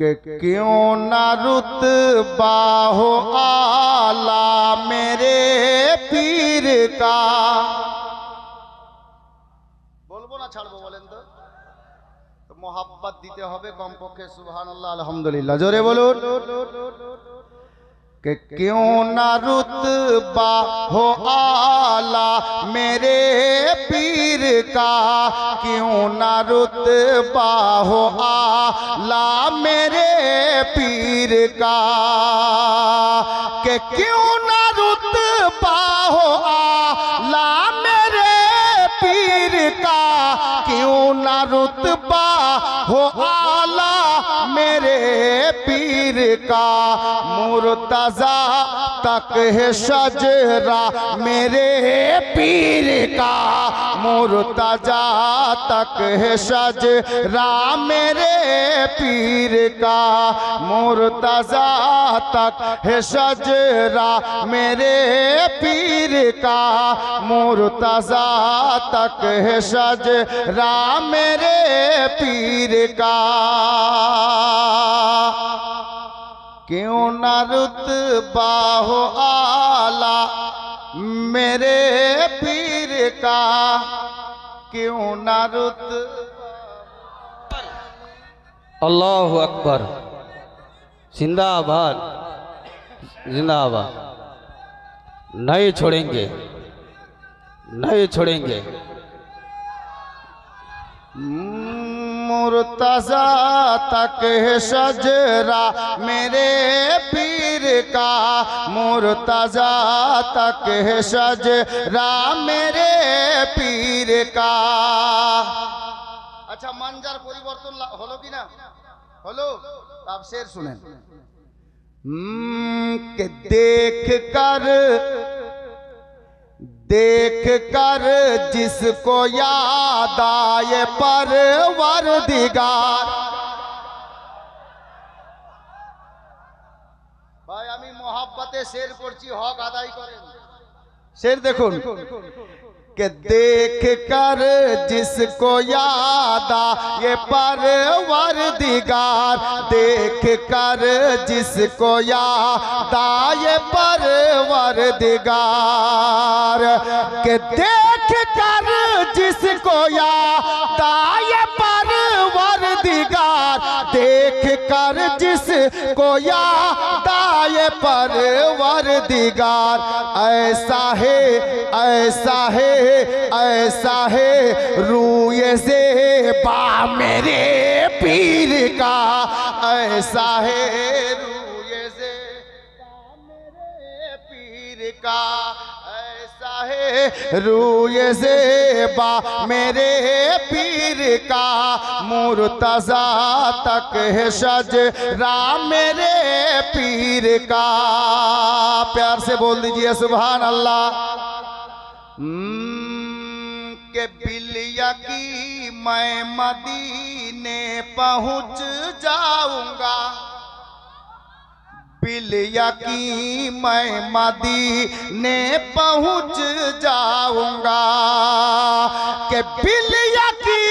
कि क्यों ना रुतबा हो आला मेरे पीर का। बोलबो ना ছাড়বো বলেন তো? তো মোহাব্বত দিতে হবে কমপক্ষে সুবহানাল্লাহ আলহামদুলিল্লাহ জোরে বলুন। कि क्यों ना रुतबा हो आला मेरे पीर का, क्यों ना रुतबा हो आला मेरे पीर का, कि क्यों ना रुतबा हो आला मेरे पीर का, क्यों ना रुतबा हो आला मेरे पीर का। मुर्तजा तक है शजरा मेरे पीर का, मुर्तजा तक है शजरा मेरे पीर का, मुर्तजा तक है शजरा मेरे पीर का, मुर्तजा तक है शजरा मेरे पीर का। क्यों ना रुतबा हो आला मेरे पीर का, क्यों ना रुतबा। अल्लाहु अकबर, जिंदाबाद जिंदाबाद। नहीं छोड़ेंगे, नहीं छोड़ेंगे। मुर्तजा तक है शजरा मेरे पीर का, मुर्तजा तक है शजरा मेरे पीर का। अच्छा मंजर परिवर्तन हलो कि ना हलो? आप शेर सुनें। के देख कर जिसको याद आए परवरदिगार। भाई आमी मोहब्बते शेर करছি হক আদায় করেন। शेर দেখুন कि देख कर जिसको याद आए परवरदिगार, देख कर जिसको याद आए परवरदिगार, कि देख कर जिसको याद आए परवरदिगार, देख कर जिसको याद आए परवरदिगार। ऐसा है ऐसा है ऐसा है रूए से बा मेरे पीर का, ऐसा है रूए से बा मेरे पीर का, ऐसा है रूए से बा मेरे पीर का। मुर्तजा तक है शजरा मेरे पीर का। प्यार से बोल दीजिए सुभान अल्लाह। के बिलिया की मैं मदीने पहुंच जाऊंगा, बिलिया की मैं मदीने पहुंच जाऊंगा, के बिलिया की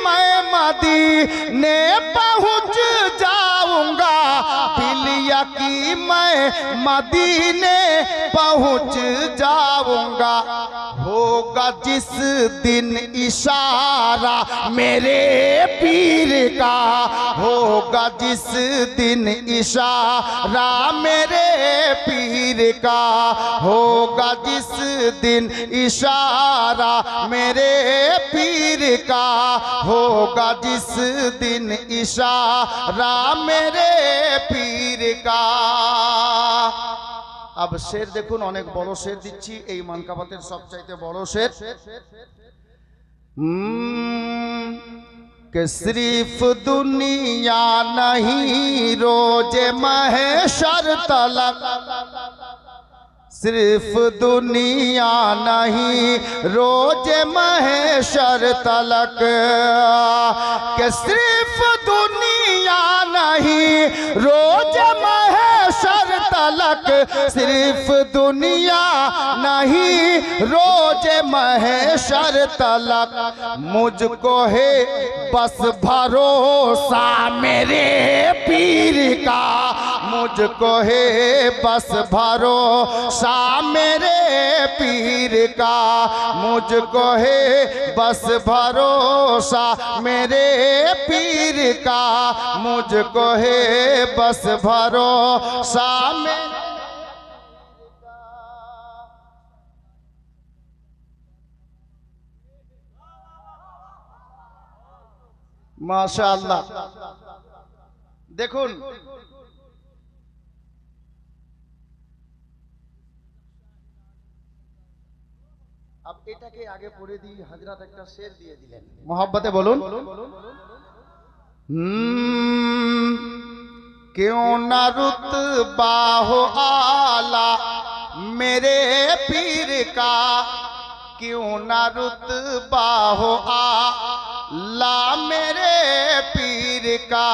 मैं मदीने पहुंच जाऊंगा, बिलिया की मैं मदीने पहुंच जाऊंगा। होगा जिस दिन इशारा मेरे पीर का, होगा जिस दिन इशारा मेरे पीर का, होगा जिस दिन इशारा मेरे पीर का, होगा जिस दिन इशारा मेरे पीर का। अब शेर देखুন অনেক বড় শের দিচ্ছি, এই মানকাবাতের সবচাইতে বড় শের। कि सिर्फ दुनिया नहीं रोजे महशर तलक, सिर्फ दुनिया नहीं रोजे महशर तलक, कि सिर्फ दुनिया नहीं रोजे महशर तलक, सिर्फ दुनिया नहीं नहीं रोज महशर तलक मुझको है बस भरोसा मेरे पीर का, मुझको है बस भरोसा मेरे पीर का, मुझको है बस भरोसा मेरे पीर का, मुझको है बस भरोसा मेरे। মাশাআল্লাহ দেখুন अब এটাকে আগে পড়ে দিই হযরত একটা শের দিয়ে দিলেন मोहब्बते বলুন क्यों ना रुतबा हो आला मेरे पीर का, क्यों ना रुतबा हो आला मेरे पीर का,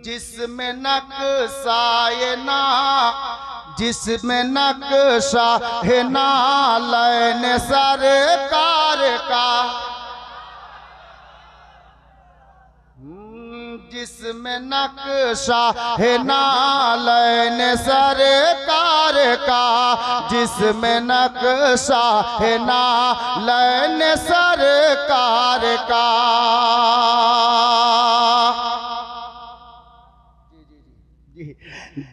जिसमें नक्शाए ना, जिसमें नक्शा है नालैन सरकार का, जिसमें नक्शा है नालैन सरकार का, जिसमें नक्शा है नालैन सरकार का।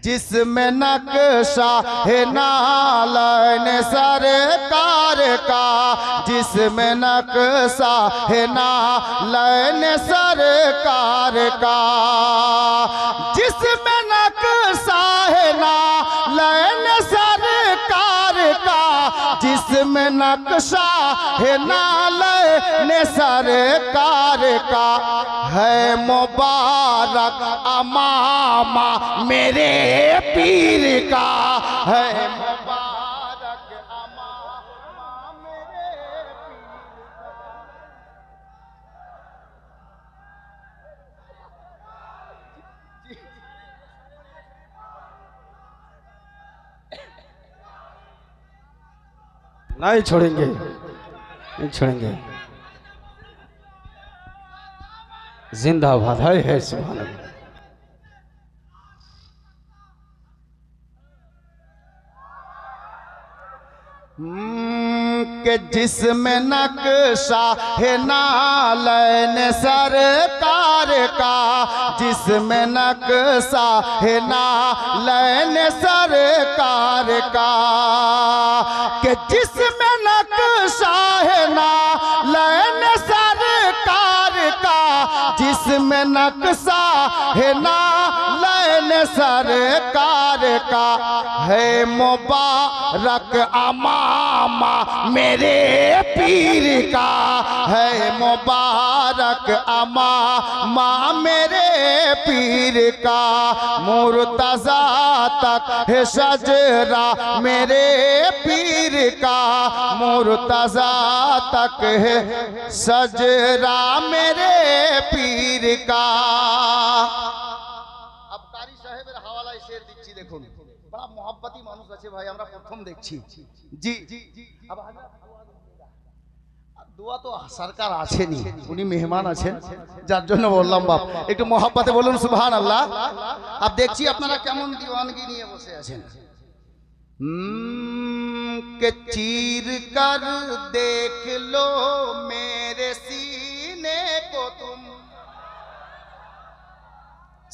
जिसमें नक्शा है नालैन सरकार का, जिसमें नक्शा है नालैन सरकार का, जिसमें नक्शा है नालैन सरकार का, जिसमें नक्शा है नालैन सरकार का, है मुबारक अमामा मेरे पीर का, है मुबारक अमामा मेरे पीर का। नहीं छोड़ेंगे, नहीं छोड़ेंगे। जिंदाबाद है सुभान अल्लाह। कि जिसमें नक्शा है नालैन सरकार का, जिसमें नक्शा है नालैन सरकार का, कि जिसमें नक्शा है नालैन सरकार का, जिसमें नक्शा है नालैन सरकार का, है मुबारक अमामा मेरे पीर का, है मुबारक अमामा मेरे पीर का, मुर्तजा तक है शजरा मेरे पीर का, मुर्तजा तक है शजरा मेरे पीर का। अब कारी साहेবের হাওয়ালায় শের দিচ্ছি দেখুন, बड़ा मोहब्बती मानुष আছে ভাই, আমরা প্রথম দেখছি। জি अब দোয়া তো সরকার আছেনই, উনি মেহমান আছেন, যার জন্য বললাম বাপ একটু মোহাব্বতে বলুন সুবহানাল্লাহ। अब দেখছি আপনারা কেমন दीवानगी নিয়ে বসে আছেন। के चीर कर देख लो मेरे सीने को तुम,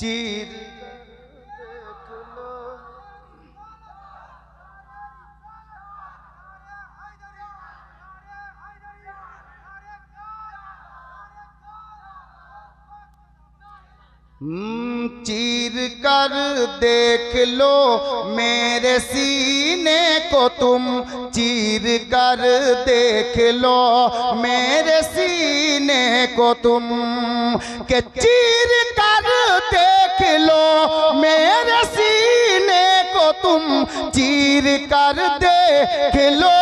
चीर चीर कर देख लो मेरे सीने को तुम, चीर कर देख लो मेरे सीने को तुम, के चीर कर देख लो मेरे सीने को तुम, चीर कर देख लो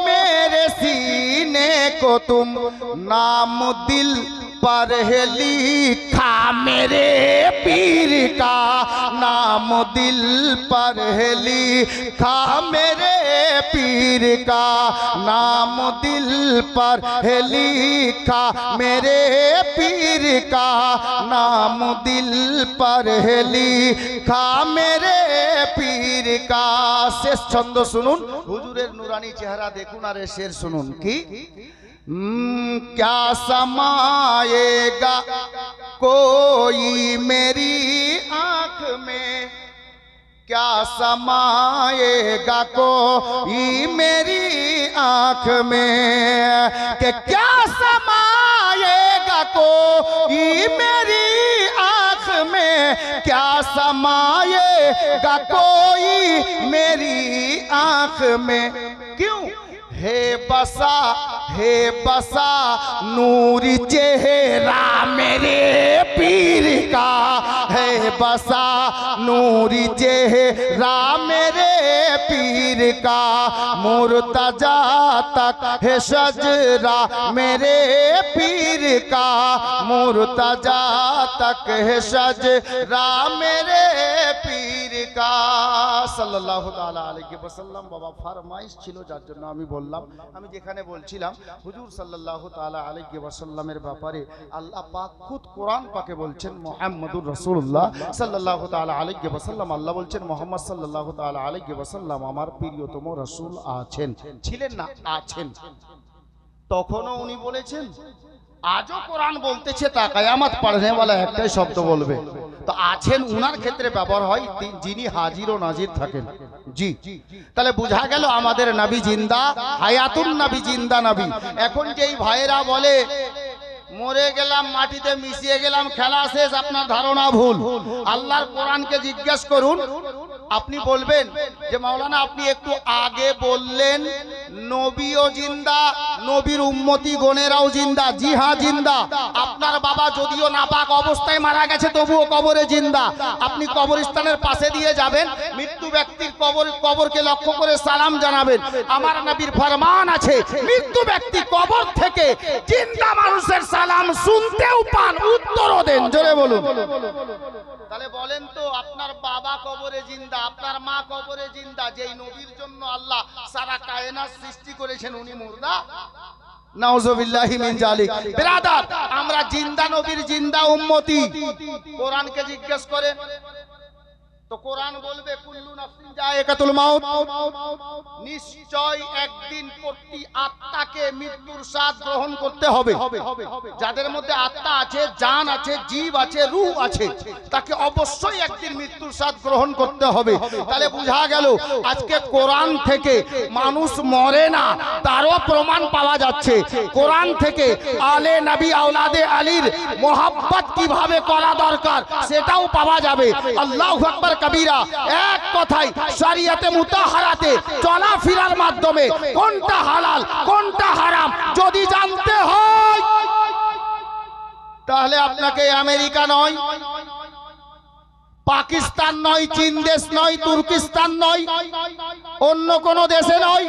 मेरे सीने को तुम, नाम दिल पर है लिखा मेरे पीर का नाम, दिल पर है लिखा मेरे पीर का नाम, दिल पर है लिखा मेरे पीर का नाम, दिल पर है लिखा मेरे पीर का। শেষ ছন্দ শুনুন, হুজুরের নুরানি চেহারা দেখুন আর এর শের শুনুন কি क्या समाएगा कोई मेरी आंख में, क्या समाएगा कोई मेरी आंख में, कि क्या समाएगा कोई मेरी आंख में, क्या समाएगा कोई मेरी आंख में। क्यों हे बसा नूरी चेहरा मेरे पीर का, है बसा नूरी चेहरा मेरे पीर का, मुर्तजा तक है शजरा मेरे पीर का, मुर्तजा तक है शजरा मेरे पीर का। সাল্লাল্লাহু তাআলা আলাইহি ওয়াসাল্লাম বাবা ফরমাইশ ছিল, যার জন্য আমি বললাম। আমি যেখানে বলছিলাম হুজুর সাল্লাল্লাহু তাআলা আলাইহি ওয়াসাল্লামের ব্যাপারে আল্লাহ পাক খুদ কোরআন পাকে বলছেন মুহাম্মদুর রাসূলুল্লাহ সাল্লাল্লাহু তাআলা আলাইহি ওয়াসাল্লাম, আল্লাহ বলছেন মুহাম্মদ সাল্লাল্লাহু তাআলা আলাইহি ওয়াসাল্লাম আমার প্রিয়তম রাসূল আছেন, ছিলেন না, আছেন। তখনও উনি বলেছেন, আজও কোরআন বলতেছে তা কিয়ামত পড়নে वाला একটাই শব্দ বলবে। তো আছেন উনার ক্ষেত্রে ব্যবহার হয় যিনি হাজির ও নাজির থাকেন। জি, তাহলে বোঝা গেল আমাদের নবী জিন্দা, হায়াতুন নবী, জিন্দা নবী। এখন যেই ভাইয়েরা বলে মরে গেলাম, মাটিতে মিশিয়ে গেলাম, খেলা শেষ, আপনার ধারণা ভুল। আল্লাহর কোরআনকে জিজ্ঞেস করুন, আপনি বলবেন যে মাওলানা আপনি একটু আগে বললেন নবীও জিন্দা, নবীর উম্মতি গণেরাও জিন্দা। জি হ্যাঁ জিন্দা। আপনার বাবা যদিও নাপাক অবস্থায় মারা গেছে তবুও কবরে জিন্দা। আপনি কবরস্থানের পাশে দিয়ে যাবেন, মৃত্যু ব্যক্তির কবরকে লক্ষ্য করে সালাম জানাবেন। আমার নবীর ফরমান আছে মৃত্যু ব্যক্তি কবর থেকে জিন্দা মানুষের সালাম শুনতেও পান, উত্তরও দেন। জোরে বলুন। তাহলে বলেন তো আপনার বাবা কবরে জিন্দা, আপনার মা কবরে জিন্দা, যেই নবীর জন্য আল্লাহ সারা কায়নাত সৃষ্টি করেছেন উনি মুর্দা? নাউজুবিল্লাহি মিন জালিক। বিরাদার, আমরা জিন্দা নবীর জিন্দা উম্মতি। কোরআনকে জিজ্ঞেস করেন তো কোরআন বলবে কুল্লু নাফসিন যায়কাতুল মাউত, নিশ্চয় একদিন প্রতি আত্মাকে মৃত্যুর স্বাদ গ্রহণ করতে হবে। যাদের মধ্যে আত্মা আছে, জান আছে, জীব আছে, রূহ আছে, তাকে অবশ্যই একদিন মৃত্যুর স্বাদ গ্রহণ করতে হবে। তাহলে বোঝা গেল আজকে কোরআন থেকে মানুষ মরে না তারও প্রমাণ পাওয়া যাচ্ছে। কোরআন থেকে আলে নবী আওলাদে আলীর মোহাব্বত কিভাবে করা দরকার সেটাও পাওয়া যাবে। আল্লাহু আকবার কবীরা। এক কথায় শরীয়তে মুতাহারাতে চলাফেরার মাধ্যমে কোনটা হালাল কোনটা হারাম যদি জানতে হয় তাহলে আপনাকে আমেরিকা নয়, পাকিস্তান নয়, চীন দেশ নয়, তুর্কিস্তান নয়, অন্য কোন দেশে নয়,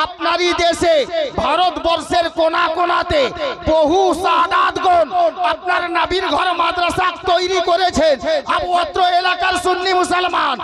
আপনারই দেশে ভারতবর্ষের কোনা কোনাতে বহু সাদাতগণ আপনার নবীর ঘর মাদ্রাসা তৈরি করেছেন। অত্র এলাকার সুন্নি মুসলমান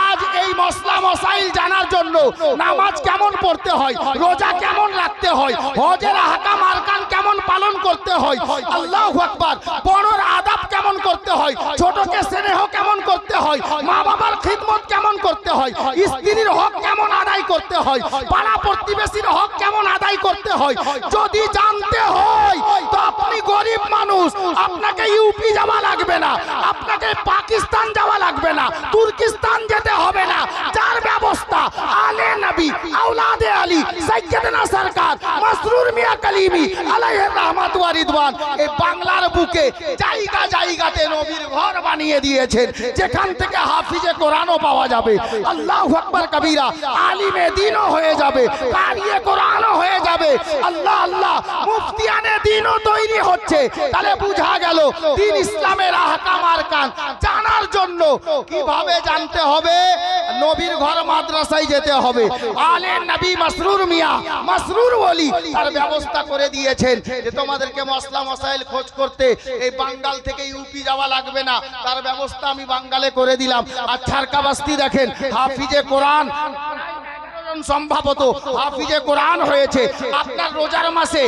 আজ এই মসলা মসাইল জানার জন্য নামাজ কেমন পড়তে হয়, রোজা কেমন রাখতে হয়, হজের আহকাম আরকান কেমন পালন করতে হয়, আল্লাহু আকবার, বড়র আদব কেমন করতে হয়, ছোটকে স্নেহ কেমন করতে হয়, মা বাবার খিদমত কেমন করতে হয়, স্ত্রীর হক কেমন আদায় করতে হয়, পাড়া প্রতিবেশীর হক কেমন আদায় করতে হয় যদি জানতে হয় তো আপনি গরিব মানুষ, আপনাকে ইউপি যাওয়া লাগবে না, আপনাকে পাকিস্তান যাওয়া লাগবে না, তুর্কিস্তান যেতে হবে না। যার ব্যবস্থা আলে নবী আওলাদে আলী সাইয়্যিদনা সরকার মাসরুর মিয়া কালিমি আলাইহি রাহমাত ওয়া রিদওয়ান এই বাংলার বুকে জায়গা জায়গাতে নবীর ঘর বানিয়ে দিয়েছেন, যেখান থেকে হাফিজে কোরআনও পাওয়া যাবে, আল্লাহু আকবার কবীরা, আলিমে দ্বীনও হয়ে যাবে, কারিয়ে কোরআনও হয়ে যাবে। যাবে। আল্লাহ আল্লাহ, মুফতিয়ানে দ্বীনও তৈরি হচ্ছে। তাহলে বোঝা গেল দ্বীন ইসলামের আহকাম আরকান জানার জন্য কিভাবে জানতে হবে, নবীর ঘর মাদ্রাসায় যেতে হবে। আলে নবী মাসরুর মিয়া, মাসরুর ওলি তার ব্যবস্থা করে দিয়েছেন যে তোমাদেরকে মশলা মশাইল খোঁজ করতে এই বাঙ্গাল থেকে ইউপি যাওয়া লাগবে না, তার ব্যবস্থা আমি বাঙ্গালে করে দিলাম। আর ছারকাবাস্তি দেখেন, হাফিজে কোরআন সম্ভবত হাফিজে কোরআন হয়েছে। আপনার রোজার মাসে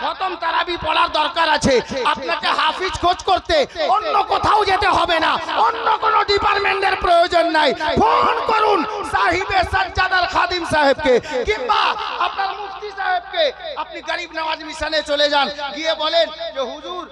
খতম তারাবি পড়ার দরকার আছে, আপনাকে হাফিজ খোঁজ করতে অন্য কোথাও যেতে হবে না, অন্য কোনো ডিপার্টমেন্টের প্রয়োজন নাই। ফোন করুন সাহিবে সাজ্জাদার খাদিম সাহেবকে কিংবা আপনার মুফতি সাহেবকে। আপনি গরিব নওয়াজ মিশনে চলে যান, গিয়ে বলেন যে হুজুর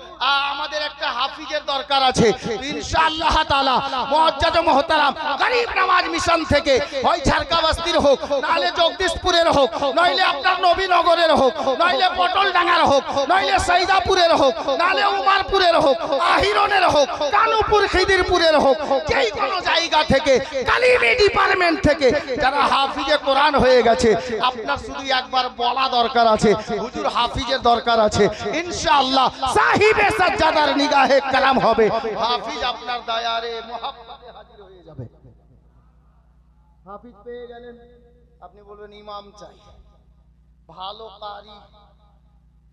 আমাদের একটা হাফিজের দরকার আছে। ইনশাআল্লাহ তাআলা মুআজ্জাজ মুহতারাম গরিব নওয়াজ মিশন থেকে হয় ছারকাবাস্তির হোক, নাহলে জগদীশপুরের হোক, নইলে আপনার নবীনগরের হোক, নইলে পটলডাঙ্গার হোক, নইলে সাইদাপুরের হোক, নাহলে উমারপুরের হোক, আহিরনের হোক, কানুপুর খিদিরপুরের হোক, যেই কোনো জায়গা থেকে কালিমি ডিপার্টমেন্ট থেকে যারা হাফিজে কোরআন হয়ে গেছে, আপনার শুধু একবার বলা দরকার আছে হুজুর হাফিজের দরকার আছে। ইনশাআল্লাহ সাহিবে সাজ্জাদার নিগাহে কালাম হবে, হাফিজ আপনার দায়ারে মুহাব্বতে হাজির হয়ে যাবে। হাফিজ পেয়ে গেলেন, আপনি বলবেন ইমাম চাই, ভালো কারি,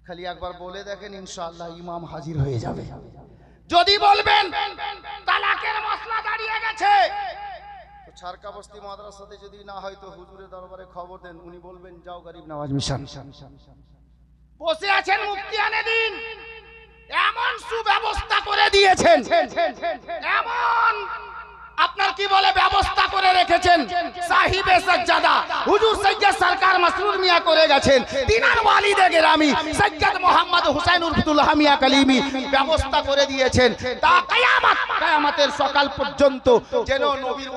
খালি একবার বলে দেখেন ইনশাআল্লাহ ইমাম হাজির হয়ে যাবে। যদি বলবেন তালাকের মশলা দাঁড়িয়ে গেছে, তো ছারকাবস্তি মাদ্রাসাতে যদি না হয় তো হুজুরের দরবারে খবর দেন, উনি বলবেন যাও গরিব নওয়াজ মিশন। বসে আছেন মুফতিয়ানে দ্বীন, এমন সুব্যবস্থা করে দিয়েছেন, এমন আপনার কি বলে ব্যবস্থা করে রেখেছেন। সাহিবে সাজ্জাদা হুজুর সৈয়দ সরকার মাসরুর মিয়া করে গেছেন, দিনার ওয়ালিদে গেরামি সৈয়দ মোহাম্মদ হুসাইন উরফুল্লাহ মিয়া কালিমি ব্যবস্থা করে দিয়েছেন। তা কিয়ামতের সকাল পর্যন্ত যেন নবীর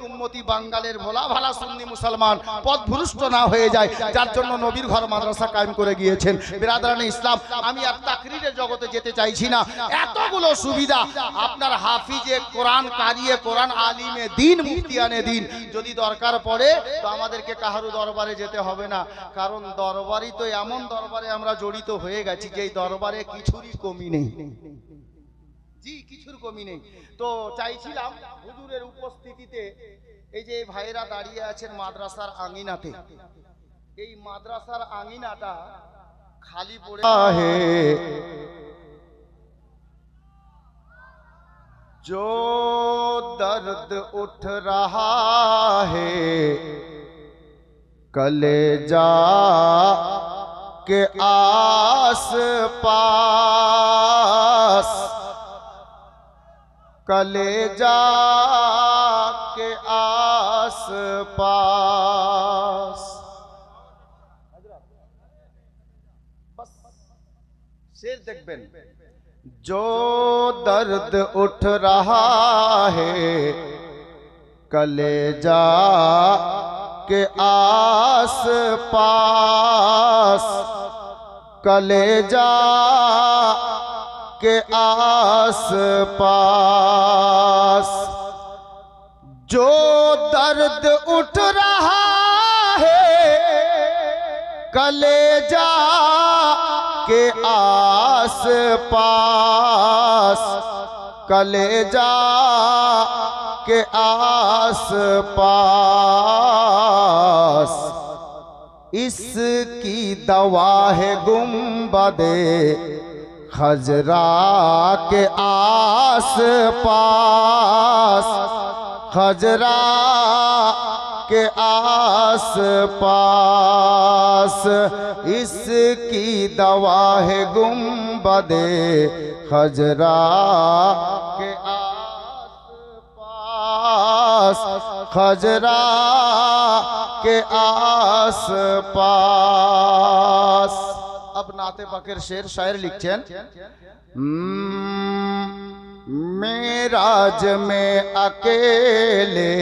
উম্মতি বাঙ্গালের ভোলা ভালা সুন্নি মুসলমান পথভ্রষ্ট না হয়ে যায়, যার জন্য নবীর ঘর মাদ্রাসা কায়েম করে গিয়েছেন। বিরাদরানে ইসলাম, আমি আর তাকরীরের জগতে যেতে চাইছি না। এতগুলো সুবিধা আপনার হাফিজে কোরআন, কারিয়ে কোরআন, আলিমে দ্বীন, মুফতিয়ানে দ্বীন যদি দরকার পড়ে তো আমাদেরকে কাহারু দরবারে যেতে হবে না, কারণ দরবারই তো এমন দরবারে আমরা জড়িত হয়ে গেছি যে দরবারে কিছুরই কমি নেই। জি, কিছুর কমি নেই। তো চাইছিলাম হুজুরের উপস্থিতিতে এই যে ভাইরা দাঁড়িয়ে আছেন মাদ্রাসার আঙিনাতে, এই মাদ্রাসার আঙিনাটা খালি পড়ে जो दर्द उठ रहा है कलेजा के आस पास, कलेजा के आस पास। बस शेर देखबेन, जो दर्द उठ रहा है कलेजा के आस पास, कलेजा के आस पास। जो दर्द उठ रहा है कलेजा के आस पास, कलेजा के आस पास। इसकी दवा है गुंबदे खजरा के आस पास, खजरा के आस पास। इसकी दवा है गुंबदे खजरा के आस पास, खजरा के आस पास। अब नाते पाकेर शेर शायर लिखছেন, मेराज में अकेले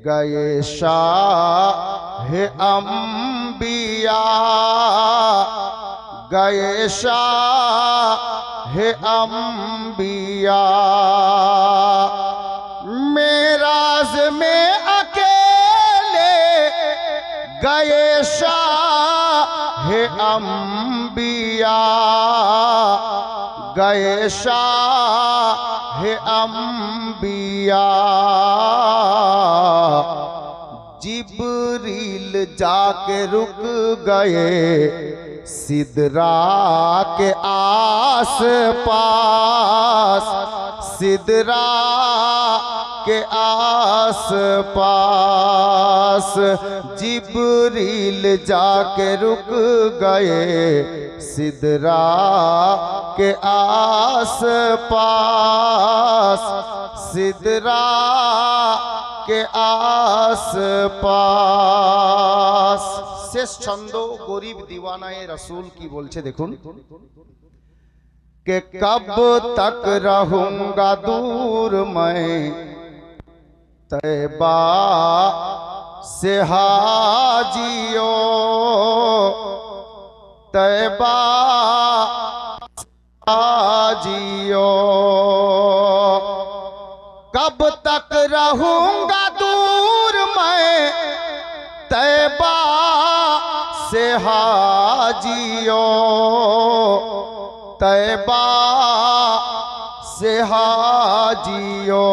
गए शाह अंबिया, गए शाह अंबिया। मेराज में अकेले गए शाह अंबिया, गए शाह अंबिया। जिब्रील जाके रुक गए सिदरा के आस पास, सिदरा के आस पास। जिब्रील जाके रुक गए सिदरा के आस पास, सिदरा के आस पास। শেষ ছন্দ গরিব দিওয়ানায়ে রসুল কি বলছে দেখুন, कि कब तक रहूंगा दूर मैं तैबा से हाजियो, तैबा हाजियो। कब तक रहूंगा दूर मैं तैबा से हाजियो, तैबा से हाजियो।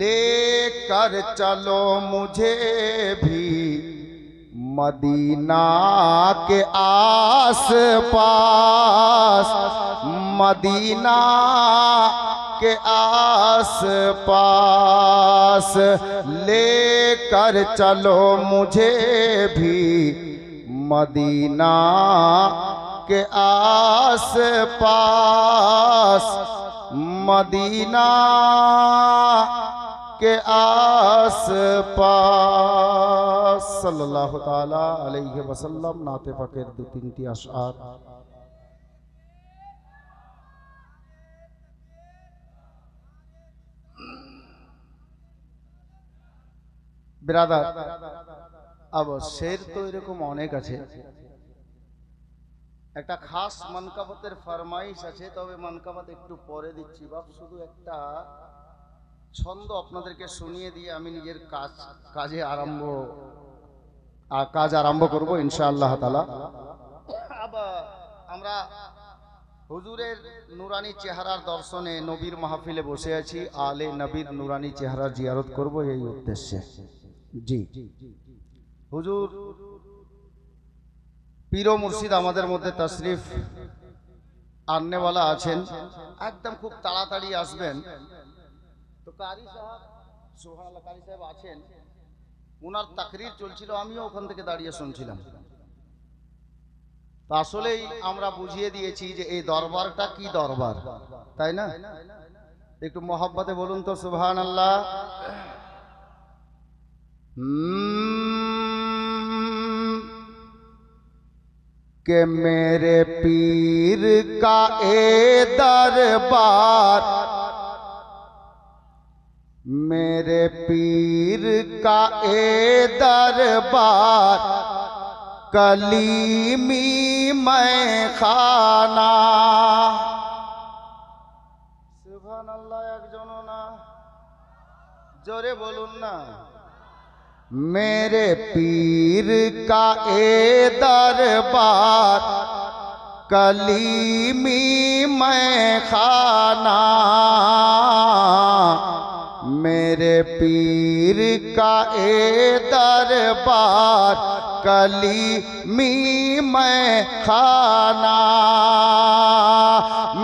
लेकर चलो मुझे भी मदीना के आस पास, मदीना के आस पास। लेकर चलो मुझे भी मदीना के आस पास, मदीना के आस पास। सल्लल्लाहु ताला अलैहि वसल्लम। नाते पाकेर दो तीनटी आशार। ब्रादार अब शेर तो एरकम अनेक आछे, একটা খাস মানকাবাতের ফরমাইশ আছে, তবে মানকাবাত একটু পরে দিচ্ছি বাপ। শুধু একটা ছন্দ আপনাদেরকে শুনিয়ে দিয়ে আমি নিজের কাজ আরম্ভ করব ইনশাআল্লাহ তাআলা। আমরা হুজুরের নুরানি চেহারার দর্শনে নবীর মাহফিলে বসে আছি, আলে নবীর নুরানি চেহারা জিয়ারত করব এই উদ্দেশ্যে। জি হুজুর পীর ও মুর্শিদ আমাদের মধ্যে তশরিফ আননেওয়ালা আছেন, একদম খুব তাড়াতাড়ি আসবেন। তো কারি সাহেব, সুবহানাল্লাহ, কারি সাহেব আছেন, ওনার তাকরীর চলছিল, আমিও ওখান থেকে দাঁড়িয়ে শুনছিলাম। তো আসলেই আমরা বুঝিয়ে দিয়েছি যে এই দরবারটা কি দরবার, তাই না? একটু মহব্বতে বলুন তো সুবহানাল্লাহ। कि मेरे पीर का ए दरबार, मेरे पीर का ए दरबार, कलीमी मैं खाना। सुभानाल्लाह, एकजनও না, জোরে বলুন না। मेरे पीर का ए दरबार, कलीमी मैं खाना। मेरे पीर का ए दरबार, कलीमी मैं खाना।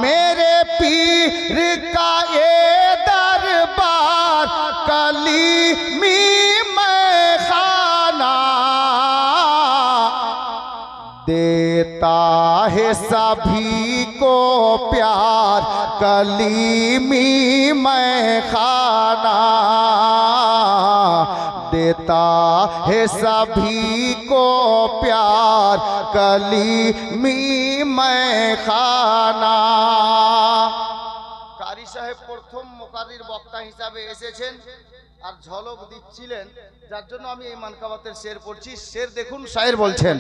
मेरे पीर का ए दरबार, कलीमी देता है सभी को प्यार, कलीमी मैं खाना। देता है सभी को प्यार, कलीमी मैं खाना। কারি সাহেব প্রথম মুকাররির বক্তা হিসাবে এসেছেন আর ঝলক দিচ্ছিলেন, যার জন্য আমি এই মানকাবাতের শের পড়ছি। শের দেখুন, শায়ের বলছেন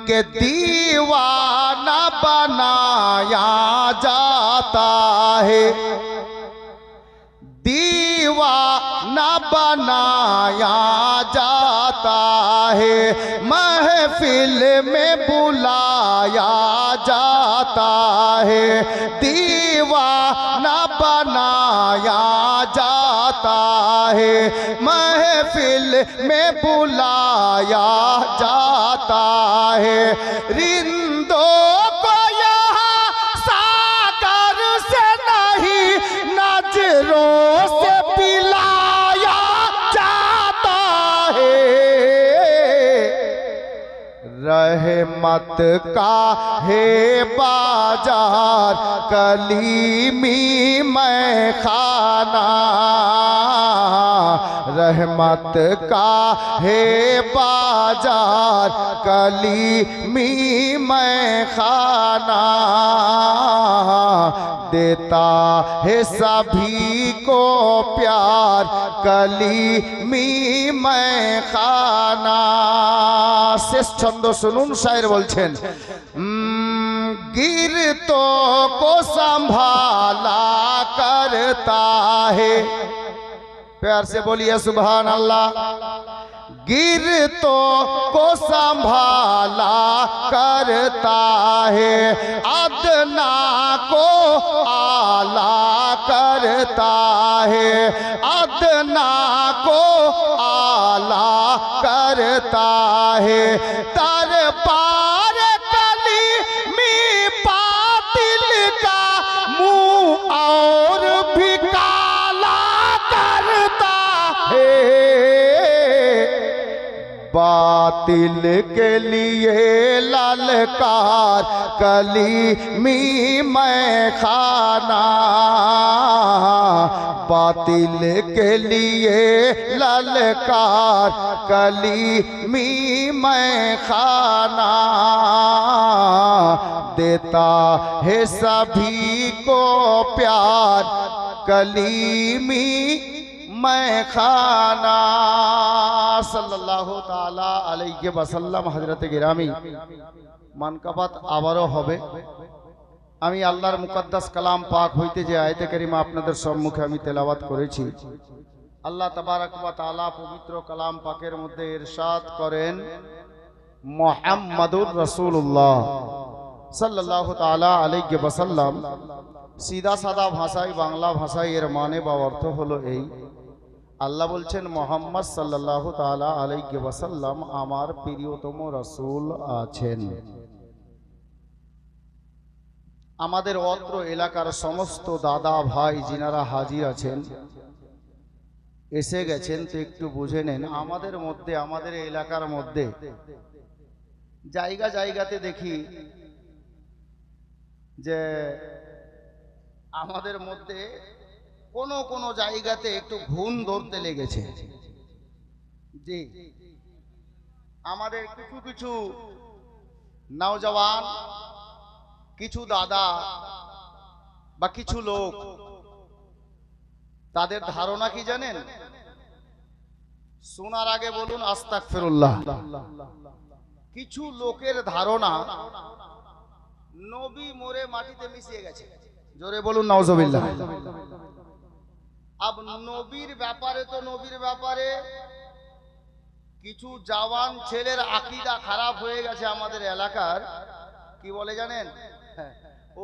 के दीवाना बनाया जाता है, दीवाना न बनाया जाता है, महफिल में बुलाया जाता है, दीवाना बनाया जाता है, महफिल में बुलाया जाता है। रिंदों को यहाँ सागर से नहीं, नजरों से पिलाया जाता है। रहमत का है बाजार, कलीमी मैं खाना, रहमत का है बाजार, कलीमी मैं खाना, देता है सभी को प्यार, कलीमी मैं खाना। শেষ ছন্দ শুনুন, শায়ের বলছেন गिरतों को संभाला करता है, प्यार से बोलिए सुभान अल्लाह। गिरतों को संभाला करता है, अदना को आला करता है, अदना को आला करता है, तर पार कली में बातिल का मुंह और भी काला करता है, बातिल के लिए ललकार, कलीमी मैं खाना, बातिल के लिए ललकार, कलीमी मैं खाना, देता है सभी को प्यार, कलीमी मैं खाना। सल्लल्लाहु ताला अलैहि वसल्लम। हजरत गिरामी মানকাবাত আবারও হবে। আমি আল্লাহর মুকদ্দাস কালাম পাক হইতে যে আয়াতে কারিমা আপনাদের সম্মুখে আমি তেলাওয়াত করেছি, আল্লাহ তাবারক ওয়া তাআলা পবিত্র কালাম পাকের মধ্যে ইরশাদ করেন, মুহাম্মাদুর রাসূলুল্লাহ সাল্লাল্লাহু তাআলা আলাইহি ওয়াসাল্লাম। সিধা সাদা ভাষায়, বাংলা ভাষায় এর মানে বা অর্থ হলো এই, আল্লাহ বলছেন মুহাম্মদ সাল্লাল্লাহু তাআলা আলাইহি ওয়াসাল্লাম আমার প্রিয়তম রাসূল আছেন। আমাদের অত্র এলাকার সমস্ত দাদা ভাই যিনারা হাজির আছেন, এসে গেছেন, তো একটু বুঝে নেন। আমাদের মধ্যে, আমাদের এলাকার মধ্যে জায়গা জায়গাতে দেখি যে আমাদের মধ্যে কোনো কোনো জায়গাতে একটু ঘুণ ধরতে লেগেছে। জি, আমাদের কিছু কিছু নওজওয়ান, কিছু দাদা বা কিছু লোক, তাদের ধারণা কি জানেন? শোনার আগে বলুন আস্তাগফিরুল্লাহ। কিছু লোকের ধারণা নবী মরে মাটিতে মিশিয়ে গেছে। জোরে বলুন নাউজুবিল্লাহ। अब নবীর ব্যাপারে তো নবীর ব্যাপারে কিছু জওয়ান ছেলের আকীদা খারাপ হয়ে গেছে আমাদের এলাকার। কি বলে জানেন?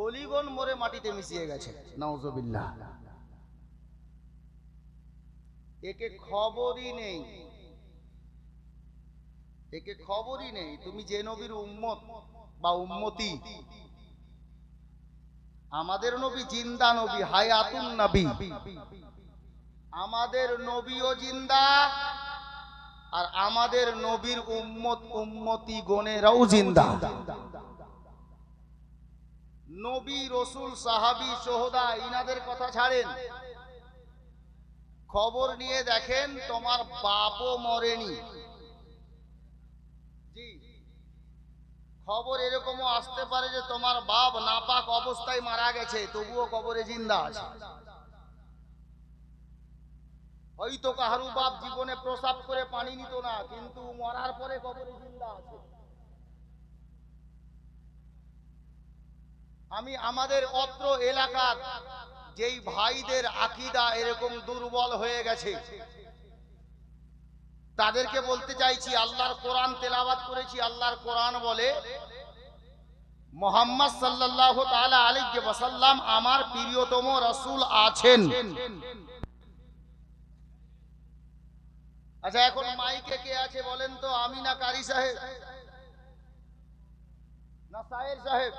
অলিগন মরে মাটিতে মিশিয়ে গেছে, নাউজুবিল্লাহ। একে খবরই নেই, একে খবরই নেই তুমি যে নবীর উম্মত বা উম্মতি। আমাদের নবী জিন্দা নবী, হায়াতুন নবী। আমাদের নবীও জিন্দা, আর আমাদের নবীর উম্মত উম্মতি গণেরাও জিন্দা। নবী, রসুল, সাহাবী, সোহদা ইনাদের কথা ছাড়েন, খবর নিয়ে দেখেন তোমার বাপও মরেনি। জি, খবর এরকমও আসতে পারে যে তোমার বাপ নাপাক অবস্থায় মারা গেছে, তবুও কবরে জিন্দা আছে। হয়তো কাহারু বাপ জীবনে প্রসাব করে পানি নিত না, কিন্তু মরার পরে কবরে জিন্দা আছে। আমি আমাদের অত্র এলাকার যেই ভাইদের আকীদা এরকম দুর্বল হয়ে গেছে তাদেরকে বলতে চাইছি, আল্লাহর কোরআন তেলাওয়াত করেছি। আল্লাহর কোরআন বলে মুহাম্মদ সাল্লাল্লাহু তাআলা আলাইহি ওয়াসাল্লাম আমার প্রিয়তম রাসূল আছেন। আচ্ছা, এখন মাইকে কে আছে বলেন তো? আমি না কারি সাহেব না সাহের সাহেব?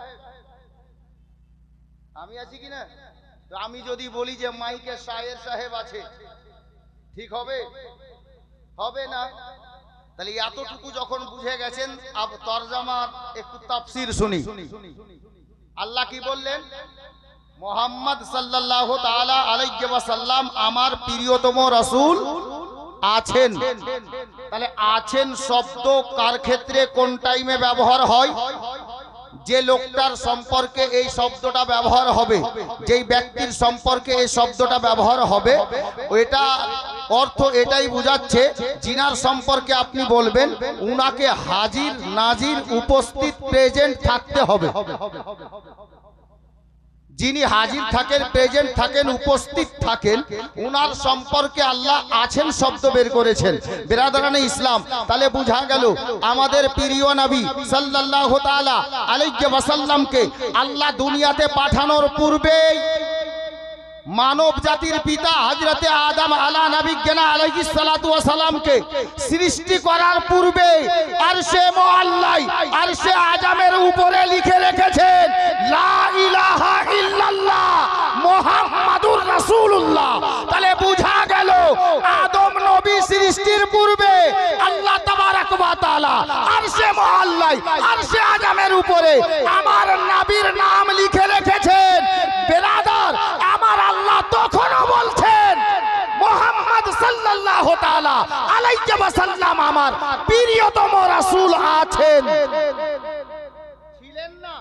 আমি আছি কি না? তো আমি যদি বলি যে মাইকে সাহের সাহেব আছে, ঠিক হবে? হবে না। তাহলে এতটুকু যখন বুঝে গেছেন, আব তরজমার একটু তাফসীর শুনি। আল্লাহ কি বললেন? মুহাম্মদ সাল্লাল্লাহু তাআলা আলাইহি ওয়াসাল্লাম আমার প্রিয়তম রাসূল আছেন। তাহলে আছেন শব্দ কার ক্ষেত্রে কোন টাইমে ব্যবহার হয়? যে লোকটার সম্পর্কে এই শব্দটা ব্যবহার হবে, যেই ব্যক্তির সম্পর্কে এই শব্দটা ব্যবহার হবে, ওইটা অর্থ এটাই বোঝাচ্ছে জিনার সম্পর্কে আপনি বলবেন উনাকে হাজির নাজির উপস্থিত প্রেজেন্ট থাকতে হবে। যিনি হাজির থাকেন, প্রেজেন্ট থাকেন, উপস্থিত থাকেন, উনার সম্পর্কে আল্লাহ আছেন শব্দ বের করেছেন। বিরাদরানে ইসলাম, তাহলে বোঝা গেল আমাদের প্রিয় নবী সাল্লাল্লাহু তাআলা আলাইহি ওয়াসাল্লামকে আল্লাহ দুনিয়াতে পাঠানোর পূর্বেই মানব জাতির পিতা হযরতে আদম আলা নবিয়্যিনা আলাইহিস সালাতু ওয়াস সালামকে সৃষ্টি করার পূর্বে আরশে মুআল্লাই আরশে আজমের উপরে লিখে রেখেছেন লা ইলাহা ইল্লাল্লাহ মুহাম্মাদুর রাসূলুল্লাহ। তাহলে বোঝা গেল আদম নবী সৃষ্টির পূর্বে আল্লাহ তাবারাক ওয়া তাআলা আরশে মুআল্লাই আরশে আজমের উপরে আমার নবীর নাম লিখে রেখেছেন। বেরাদার, আমার আল্লাহ তখনও বলছেন মুহাম্মদ সাল্লাল্লাহু তাআলা আলাইহি ওয়াসাল্লাম আমার প্রিয়তম রাসূল আছেন। ছিলেন না,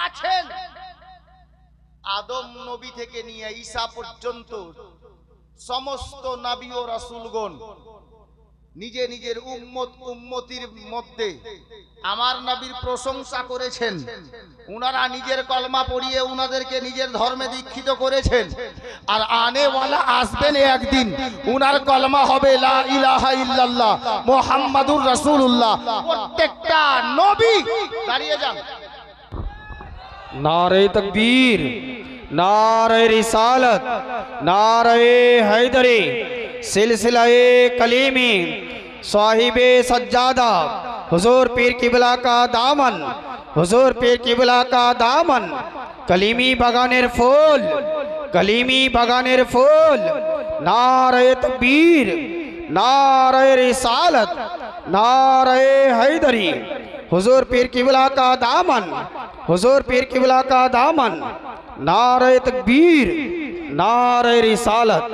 আছেন। আদম নবী থেকে নিয়ে ঈসা পর্যন্ত সমস্ত নবী ও রাসূলগণ নিজে নিজের উম্মত উম্মতির মধ্যে আমার নবীর প্রশংসা করেছেন। উনারা নিজের কলমা পড়িয়ে উনাদেরকে নিজের ধর্মে দীক্ষিত করেছেন। আর আনেওয়ালা আসবেন একদিন, উনার কলমা হবে লা ইলাহা ইল্লাল্লাহ মুহাম্মাদুর রাসূলুল্লাহ। প্রত্যেকটা নবী দাঁড়িয়ে যান। नारे तकबीर, नारे रिसालत, नारे हैदरी, सिलसिलाए कलीमी, साहिबे सज्जादा, हुजूर पीर किबला का दामन, हुजूर पीर किबला का दामन, कलीमी बगानेर फूल, कलीमी बगानेर फूल, नारे तकबीर, नारे रिसालत, नारे हैदरी, हुजूर पीर किबला का दामन, हुजूर पीर किबला का दामन, नारे तकबीर, नारे रिसालत।